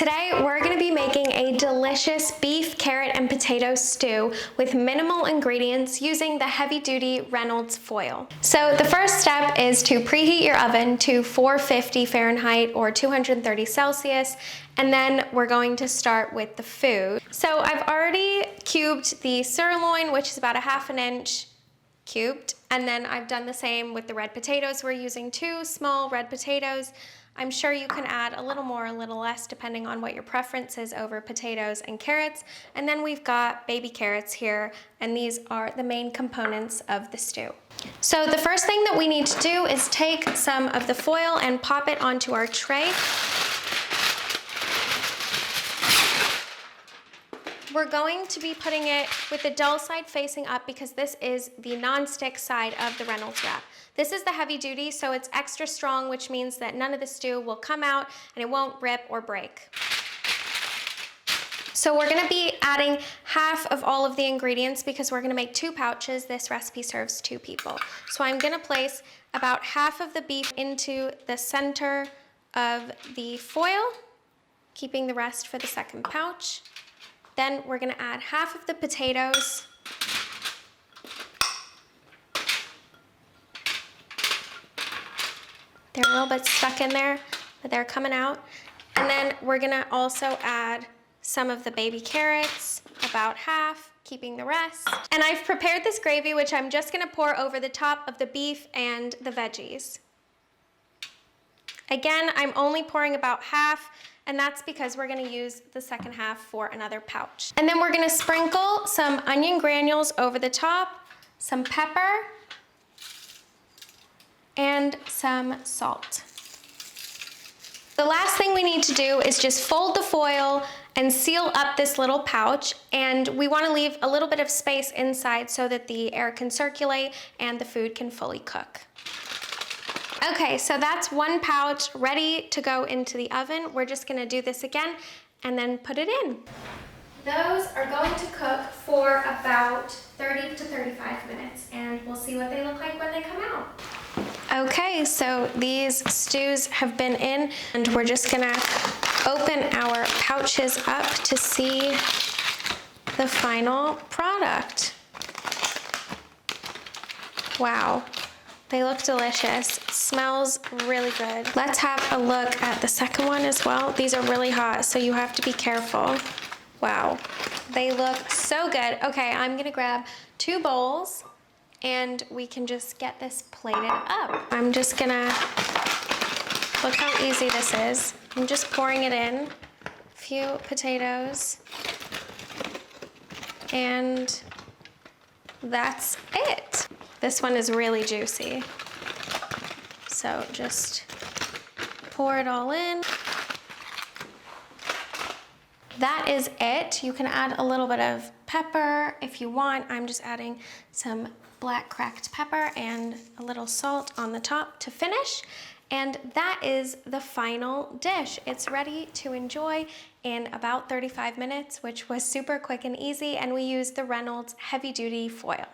Today we're going to be making a delicious beef, carrot, and potato stew with minimal ingredients using the heavy duty Reynolds foil. So the first step is to preheat your oven to 450 Fahrenheit or 230 Celsius, and then we're going to start with the food. So I've already cubed the sirloin, which is about a ½ inch cubed, and then I've done the same with the red potatoes. We're using 2 small red potatoes. I'm sure you can add a little more, a little less, depending on what your preference is over potatoes and carrots. And then we've got baby carrots here, and these are the main components of the stew. So the first thing that we need to do is take some of the foil and pop it onto our tray. We're going to be putting it with the dull side facing up because this is the non-stick side of the Reynolds wrap. This is the heavy duty, so it's extra strong, which means that none of the stew will come out and it won't rip or break. So we're gonna be adding half of all of the ingredients because we're gonna make 2 pouches. This recipe serves 2 people. So I'm gonna place about half of the beef into the center of the foil, keeping the rest for the second pouch. Then we're gonna add half of the potatoes. They're a little bit stuck in there, but they're coming out. And then we're gonna also add some of the baby carrots, about half, keeping the rest. And I've prepared this gravy, which I'm just gonna pour over the top of the beef and the veggies. Again, I'm only pouring about half, and that's because we're gonna use the second half for another pouch. And then we're gonna sprinkle some onion granules over the top, some pepper, and some salt. The last thing we need to do is just fold the foil and seal up this little pouch, and we want to leave a little bit of space inside so that the air can circulate and the food can fully cook. Okay, so that's 1 pouch ready to go into the oven. We're just gonna do this again and then put it in. Those are going to cook for about 30 to 35 minutes, and we'll see what they look like when they come out. Okay, so these stews have been in, and we're just gonna open our pouches up to see the final product. Wow, they look delicious. Smells really good. Let's have a look at the second one as well. These are really hot, so you have to be careful. Wow, they look so good. Okay, I'm gonna grab 2 bowls and we can just get this plated up. I'm just gonna, look how easy this is. I'm just pouring it in, a few potatoes, and that's it. This one is really juicy. So just pour it all in. That is it. You can add a little bit of pepper if you want. I'm just adding some black cracked pepper and a little salt on the top to finish. And that is the final dish. It's ready to enjoy in about 35 minutes, which was super quick and easy, and we used the Reynolds Heavy Duty Foil.